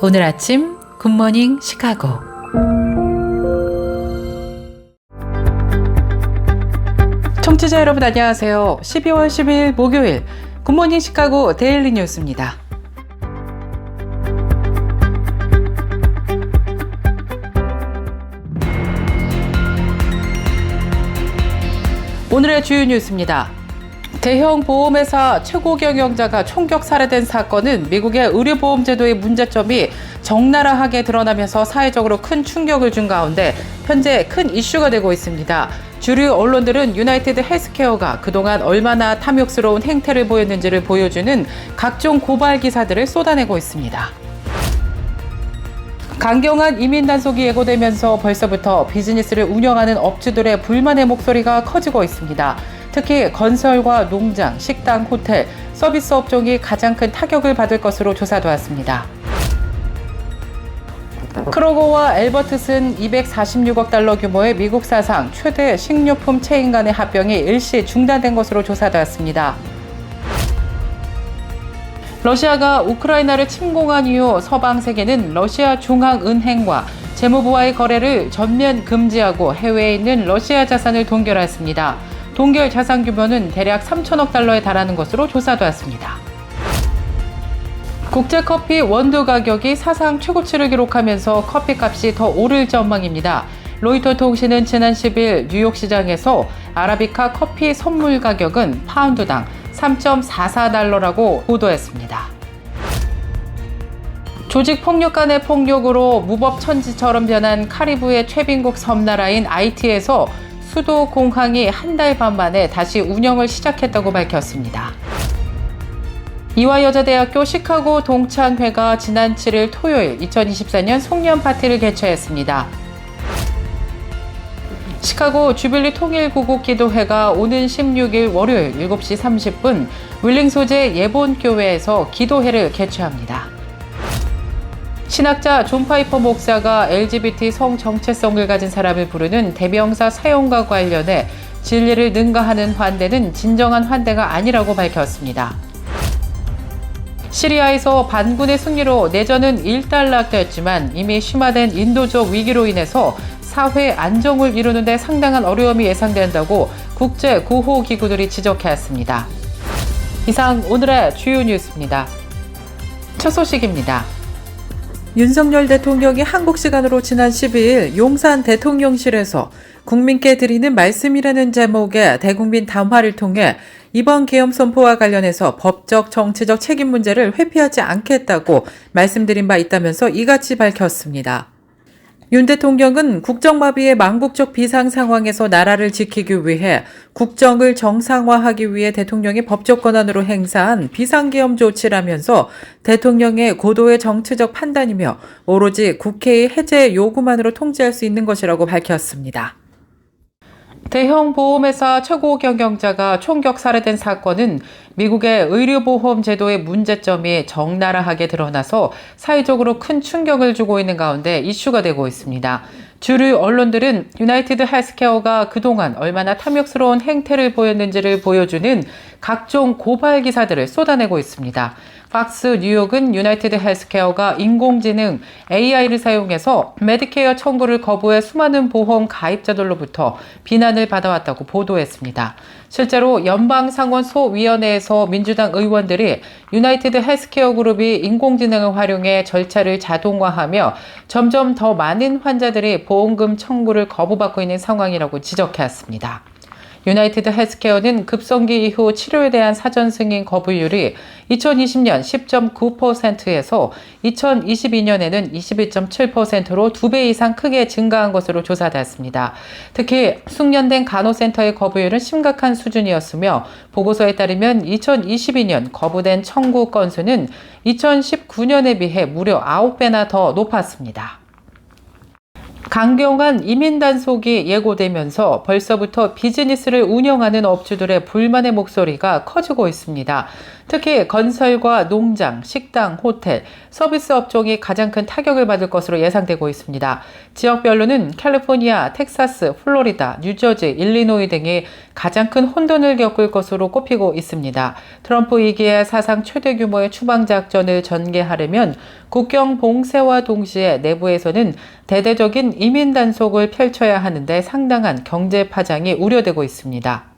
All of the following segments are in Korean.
오늘 아침 굿모닝 시카고. 청취자 여러분 안녕하세요. 12월 10일 목요일 굿모닝 시카고 데일리 뉴스입니다. 오늘의 주요 뉴스입니다. 대형 보험회사 최고 경영자가 총격 살해된 사건은 미국의 의료보험제도의 문제점이 적나라하게 드러나면서 사회적으로 큰 충격을 준 가운데 현재 큰 이슈가 되고 있습니다. 주류 언론들은 유나이티드 헬스케어가 그동안 얼마나 탐욕스러운 행태를 보였는지를 보여주는 각종 고발 기사들을 쏟아내고 있습니다. 강경한 이민 단속이 예고되면서 벌써부터 비즈니스를 운영하는 업주들의 불만의 목소리가 커지고 있습니다. 특히 건설과 농장, 식당, 호텔, 서비스 업종이 가장 큰 타격을 받을 것으로 조사되었습니다. 크로거와 엘버트슨 246억 달러 규모의 미국 사상 최대 식료품 체인 간의 합병이 일시 중단된 것으로 조사되었습니다. 러시아가 우크라이나를 침공한 이후 서방 세계는 러시아 중앙은행과 재무부와의 거래를 전면 금지하고 해외에 있는 러시아 자산을 동결했습니다. 동결 자산 규모는 대략 3천억 달러에 달하는 것으로 조사되었습니다. 국제커피 원두 가격이 사상 최고치를 기록하면서 커피값이 더 오를 전망입니다. 로이터 통신은 지난 10일 뉴욕 시장에서 아라비카 커피 선물 가격은 파운드당 3.44달러라고 보도했습니다. 조직폭력 간의 폭력으로 무법천지처럼 변한 카리브해 최빈국 섬나라인 아이티에서 수도 공항이 한 달 반 만에 다시 운영을 시작했다고 밝혔습니다. 이화여자대학교 시카고 동창회가 지난 7일 토요일 2024년 송년 파티를 개최했습니다. 시카고 주빌리 통일구국기도회가 오는 16일 월요일 7시 30분 윌링 소재 예본교회에서 기도회를 개최합니다. 신학자 존 파이퍼 목사가 LGBT 성 정체성을 가진 사람을 부르는 대명사 사용과 관련해 진리를 능가하는 환대는 진정한 환대가 아니라고 밝혔습니다. 시리아에서 반군의 승리로 내전은 일단락됐지만 이미 심화된 인도적 위기로 인해서 사회 안정을 이루는 데 상당한 어려움이 예상된다고 국제 구호기구들이 지적했습니다. 이상 오늘의 주요 뉴스입니다. 첫 소식입니다. 윤석열 대통령이 한국 시간으로 지난 12일 용산 대통령실에서 국민께 드리는 말씀이라는 제목의 대국민 담화를 통해 이번 계엄 선포와 관련해서 법적, 정치적 책임 문제를 회피하지 않겠다고 말씀드린 바 있다면서 이같이 밝혔습니다. 윤 대통령은 국정마비의 망국적 비상 상황에서 나라를 지키기 위해 국정을 정상화하기 위해 대통령이 법적 권한으로 행사한 비상계엄 조치라면서 대통령의 고도의 정치적 판단이며 오로지 국회의 해제 요구만으로 통제할 수 있는 것이라고 밝혔습니다. 대형 보험회사 최고 경영자가 총격 살해된 사건은 미국의 의료보험 제도의 문제점이 적나라하게 드러나서 사회적으로 큰 충격을 주고 있는 가운데 이슈가 되고 있습니다. 주류 언론들은 유나이티드 헬스케어가 그동안 얼마나 탐욕스러운 행태를 보였는지를 보여주는 각종 고발 기사들을 쏟아내고 있습니다. 팍스 뉴욕은 유나이티드 헬스케어가 인공지능 AI를 사용해서 메디케어 청구를 거부해 수많은 보험 가입자들로부터 비난을 받아왔다고 보도했습니다. 실제로 연방상원소위원회에서 민주당 의원들이 유나이티드 헬스케어 그룹이 인공지능을 활용해 절차를 자동화하며 점점 더 많은 환자들이 보험금 청구를 거부받고 있는 상황이라고 지적했습니다. 유나이티드 헬스케어는 급성기 이후 치료에 대한 사전 승인 거부율이 2020년 10.9%에서 2022년에는 22.7%로 2배 이상 크게 증가한 것으로 조사됐습니다. 특히 숙련된 간호센터의 거부율은 심각한 수준이었으며 보고서에 따르면 2022년 거부된 청구 건수는 2019년에 비해 무려 9배나 더 높았습니다. 강경한 이민 단속이 예고되면서 벌써부터 비즈니스를 운영하는 업주들의 불만의 목소리가 커지고 있습니다. 특히 건설과 농장, 식당, 호텔, 서비스 업종이 가장 큰 타격을 받을 것으로 예상되고 있습니다. 지역별로는 캘리포니아, 텍사스, 플로리다, 뉴저지, 일리노이 등이 가장 큰 혼돈을 겪을 것으로 꼽히고 있습니다. 트럼프 2기의 사상 최대 규모의 추방작전을 전개하려면 국경 봉쇄와 동시에 내부에서는 대대적인 이민 단속을 펼쳐야 하는데 상당한 경제 파장이 우려되고 있습니다.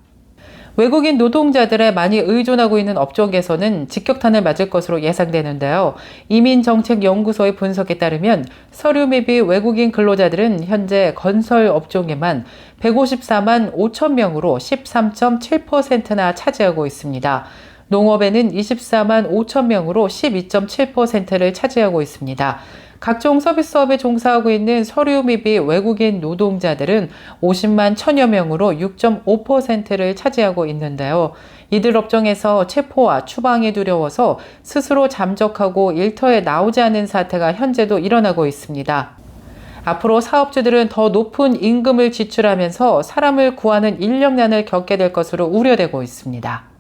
외국인 노동자들에 많이 의존하고 있는 업종에서는 직격탄을 맞을 것으로 예상되는데요. 이민정책연구소의 분석에 따르면 서류 미비 외국인 근로자들은 현재 건설 업종에만 154만 5천 명으로 13.7%나 차지하고 있습니다. 농업에는 24만 5천 명으로 12.7%를 차지하고 있습니다. 각종 서비스업에 종사하고 있는 서류 미비 외국인 노동자들은 50만 천여 명으로 6.5%를 차지하고 있는데요. 이들 업종에서 체포와 추방이 두려워서 스스로 잠적하고 일터에 나오지 않는 사태가 현재도 일어나고 있습니다. 앞으로 사업주들은 더 높은 임금을 지출하면서 사람을 구하는 인력난을 겪게 될 것으로 우려되고 있습니다.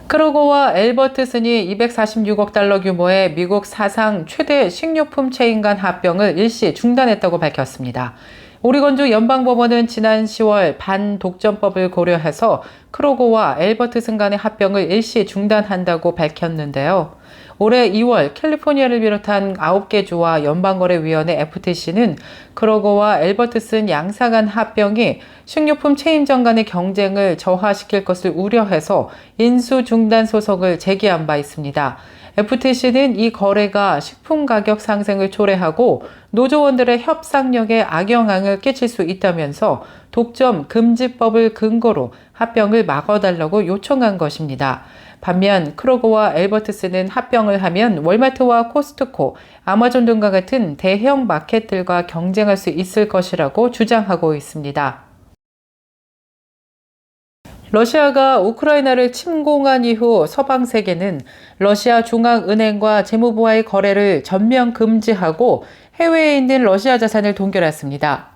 크루거와 엘버트슨이 246억 달러 규모의 미국 사상 최대 식료품 체인 간 합병을 일시 중단했다고 밝혔습니다. 오리건주 연방법원은 지난 10월 반독점법을 고려해서 크루거와 엘버트슨 간의 합병을 일시 중단한다고 밝혔는데요. 올해 2월 캘리포니아를 비롯한 9개 주와 연방거래위원회 FTC는 크루거와 엘버트슨 양사 간 합병이 식료품 체인점 간의 경쟁을 저하시킬 것을 우려해서 인수 중단 소송을 제기한 바 있습니다. FTC는 이 거래가 식품 가격 상승을 초래하고 노조원들의 협상력에 악영향을 끼칠 수 있다면서 독점 금지법을 근거로 합병을 막아달라고 요청한 것입니다. 반면 크루거와 엘버트슨은 합병을 하면 월마트와 코스트코, 아마존 등과 같은 대형 마켓들과 경쟁할 수 있을 것이라고 주장하고 있습니다. 러시아가 우크라이나를 침공한 이후 서방 세계는 러시아 중앙은행과 재무부와의 거래를 전면 금지하고 해외에 있는 러시아 자산을 동결했습니다.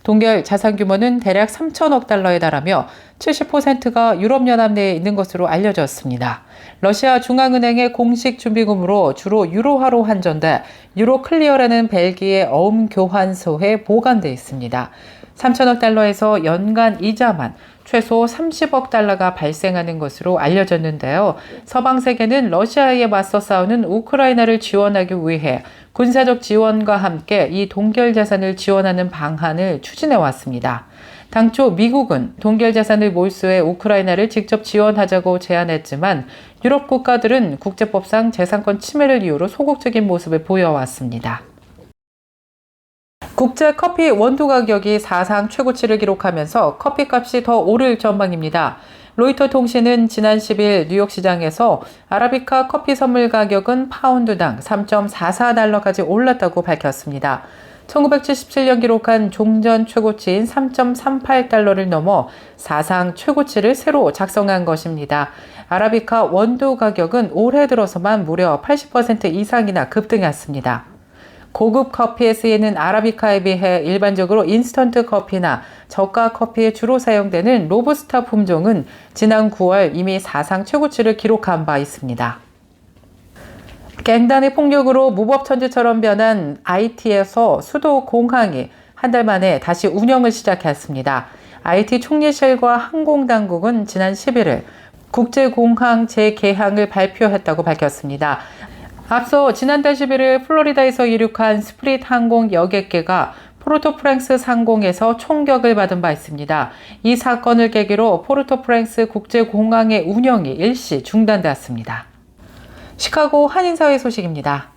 동결 자산 규모는 대략 3천억 달러에 달하며 70%가 유럽연합 내에 있는 것으로 알려졌습니다. 러시아 중앙은행의 공식 준비금으로 주로 유로화로 환전돼 유로클리어라는 벨기에 어음 교환소에 보관돼 있습니다. 3천억 달러에서 연간 이자만 최소 30억 달러가 발생하는 것으로 알려졌는데요. 서방 세계는 러시아에 맞서 싸우는 우크라이나를 지원하기 위해 군사적 지원과 함께 이 동결 자산을 지원하는 방안을 추진해 왔습니다. 당초 미국은 동결 자산을 몰수해 우크라이나를 직접 지원하자고 제안했지만 유럽 국가들은 국제법상 재산권 침해를 이유로 소극적인 모습을 보여왔습니다. 국제 커피 원두 가격이 사상 최고치를 기록하면서 커피값이 더 오를 전망입니다. 로이터 통신은 지난 10일 뉴욕 시장에서 아라비카 커피 선물 가격은 파운드당 3.44달러까지 올랐다고 밝혔습니다. 1977년 기록한 종전 최고치인 3.38달러를 넘어 사상 최고치를 새로 작성한 것입니다. 아라비카 원두 가격은 올해 들어서만 무려 80% 이상이나 급등했습니다. 고급 커피에 쓰이는 아라비카에 비해 일반적으로 인스턴트 커피나 저가 커피에 주로 사용되는 로부스타 품종은 지난 9월 이미 사상 최고치를 기록한 바 있습니다. 갱단의 폭력으로 무법천지처럼 변한 IT에서 수도 공항이 한 달 만에 다시 운영을 시작했습니다. IT 총리실과 항공당국은 지난 11일 국제공항 재개항을 발표했다고 밝혔습니다. 앞서 지난달 11일 플로리다에서 이륙한 스프릿 항공 여객기가 포르토프랑스 상공에서 총격을 받은 바 있습니다. 이 사건을 계기로 포르토프랑스 국제공항의 운영이 일시 중단되었습니다. 시카고 한인사회 소식입니다.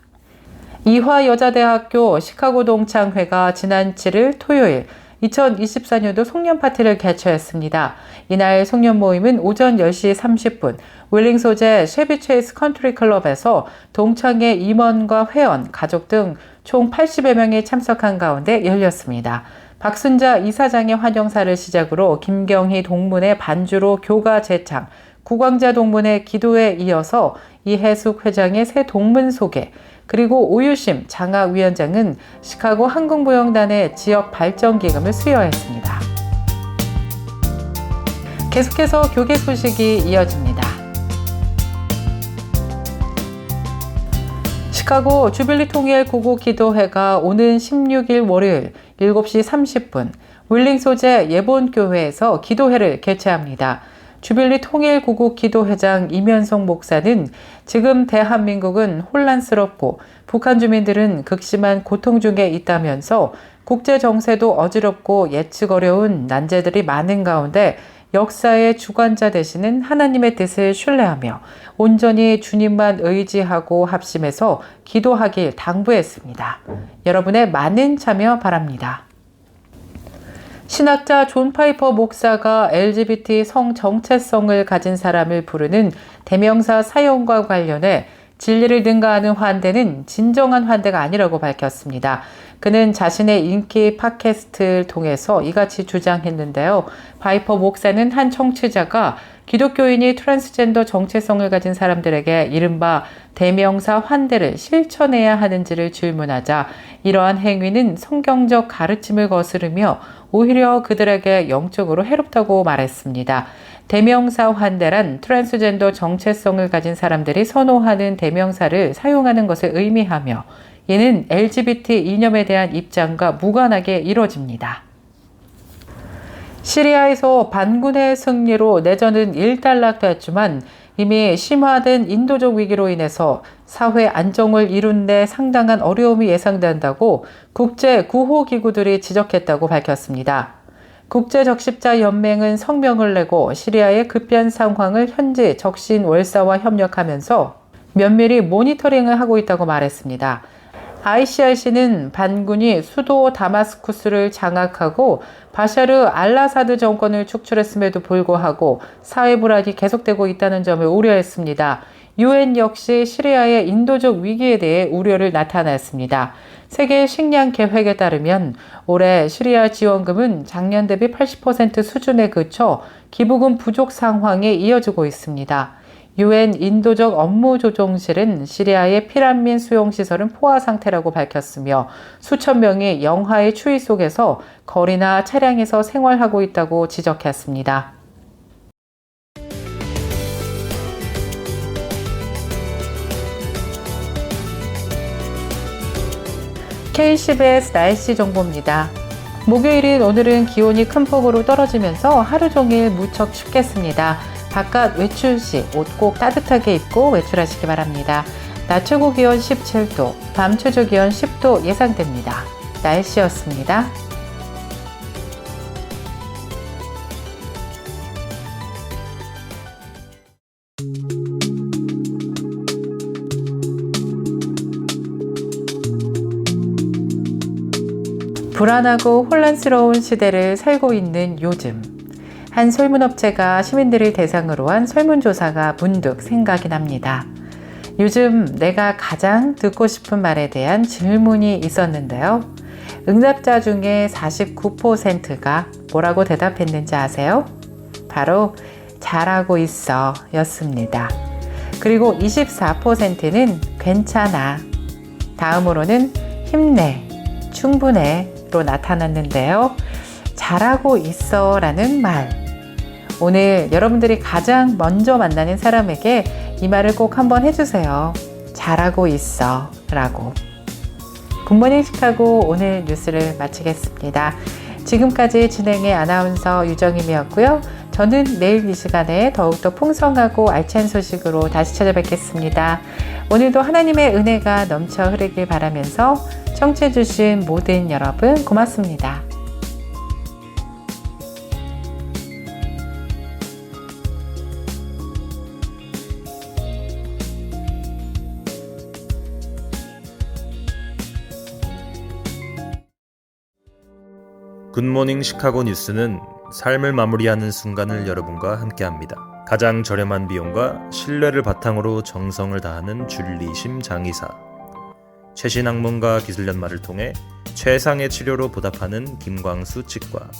이화여자대학교 시카고 동창회가 지난 7일 토요일 2024년도 송년 파티를 개최했습니다. 이날 송년 모임은 오전 10시 30분 윌링 소재 쉐비체이스 컨트리 클럽에서 동창회 임원과 회원, 가족 등 총 80여 명이 참석한 가운데 열렸습니다. 박순자 이사장의 환영사를 시작으로 김경희 동문의 반주로 교가 제창, 구광자 동문의 기도에 이어서 이해숙 회장의 새 동문 소개, 그리고 오유심 장학위원장은 시카고 항공무용단의 지역 발전 기금을 수여했습니다. 계속해서 교계 소식이 이어집니다. 시카고 주빌리 통일 구국 기도회가 오는 16일 월요일 7시 30분 윌링 소재 예본교회에서 기도회를 개최합니다. 주빌리 통일 구국 기도회장 이면성 목사는 지금 대한민국은 혼란스럽고 북한 주민들은 극심한 고통 중에 있다면서 국제 정세도 어지럽고 예측 어려운 난제들이 많은 가운데 역사의 주관자 되시는 하나님의 뜻을 신뢰하며 온전히 주님만 의지하고 합심해서 기도하길 당부했습니다. 여러분의 많은 참여 바랍니다. 신학자 존 파이퍼 목사가 LGBT 성 정체성을 가진 사람을 부르는 대명사 사용과 관련해 진리를 능가하는 환대는 진정한 환대가 아니라고 밝혔습니다. 그는 자신의 인기 팟캐스트를 통해서 이같이 주장했는데요. 파이퍼 목사는 한 청취자가 기독교인이 트랜스젠더 정체성을 가진 사람들에게 이른바 대명사 환대를 실천해야 하는지를 질문하자 이러한 행위는 성경적 가르침을 거스르며 오히려 그들에게 영적으로 해롭다고 말했습니다. 대명사 환대란 트랜스젠더 정체성을 가진 사람들이 선호하는 대명사를 사용하는 것을 의미하며 이는 LGBT 이념에 대한 입장과 무관하게 이뤄집니다. 시리아에서 반군의 승리로 내전은 일단락됐지만 이미 심화된 인도적 위기로 인해서 사회 안정을 이룬 데 상당한 어려움이 예상된다고 국제 구호기구들이 지적했다고 밝혔습니다. 국제적십자연맹은 성명을 내고 시리아의 급변 상황을 현지 적신월사와 협력하면서 면밀히 모니터링을 하고 있다고 말했습니다. ICRC는 반군이 수도 다마스쿠스를 장악하고 바샤르 알라사드 정권을 축출했음에도 불구하고 사회 불안이 계속되고 있다는 점을 우려했습니다. UN 역시 시리아의 인도적 위기에 대해 우려를 나타냈습니다. 세계 식량 계획에 따르면 올해 시리아 지원금은 작년 대비 80% 수준에 그쳐 기부금 부족 상황이 이어지고 있습니다. UN 인도적 업무조정실은 시리아의 피난민 수용시설은 포화 상태라고 밝혔으며 수천 명이 영하의 추위 속에서 거리나 차량에서 생활하고 있다고 지적했습니다. KCBS 날씨 정보입니다. 목요일인 오늘은 기온이 큰 폭으로 떨어지면서 하루 종일 무척 춥겠습니다. 바깥 외출 시 옷 꼭 따뜻하게 입고 외출하시기 바랍니다. 낮 최고 기온 17도, 밤 최저 기온 10도 예상됩니다. 날씨였습니다. 불안하고 혼란스러운 시대를 살고 있는 요즘. 한 설문업체가 시민들을 대상으로 한 설문조사가 문득 생각이 납니다. 요즘 내가 가장 듣고 싶은 말에 대한 질문이 있었는데요. 응답자 중에 49%가 뭐라고 대답했는지 아세요? 바로 잘하고 있어 였습니다. 그리고 24%는 괜찮아, 다음으로는 힘내, 충분해 로 나타났는데요. 잘하고 있어 라는 말, 오늘 여러분들이 가장 먼저 만나는 사람에게 이 말을 꼭 한번 해주세요. 잘하고 있어 라고. 굿모닝 시카고 오늘 뉴스를 마치겠습니다. 지금까지 진행의 아나운서 유정임이었고요. 저는 내일 이 시간에 더욱더 풍성하고 알찬 소식으로 다시 찾아뵙겠습니다. 오늘도 하나님의 은혜가 넘쳐 흐르길 바라면서 청취해주신 모든 여러분 고맙습니다. 굿모닝 시카고 뉴스는 삶을 마무리하는 순간을 여러분과 함께합니다. 가장 저렴한 비용과 신뢰를 바탕으로 정성을 다하는 줄리심 장의사, 최신 학문과 기술 연마를 통해 최상의 치료로 보답하는 김광수 치과,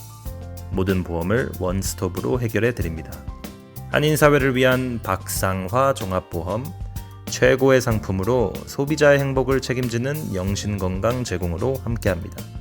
모든 보험을 원스톱으로 해결해 드립니다. 한인사회를 위한 박상화 종합보험, 최고의 상품으로 소비자의 행복을 책임지는 영신건강 제공으로 함께합니다.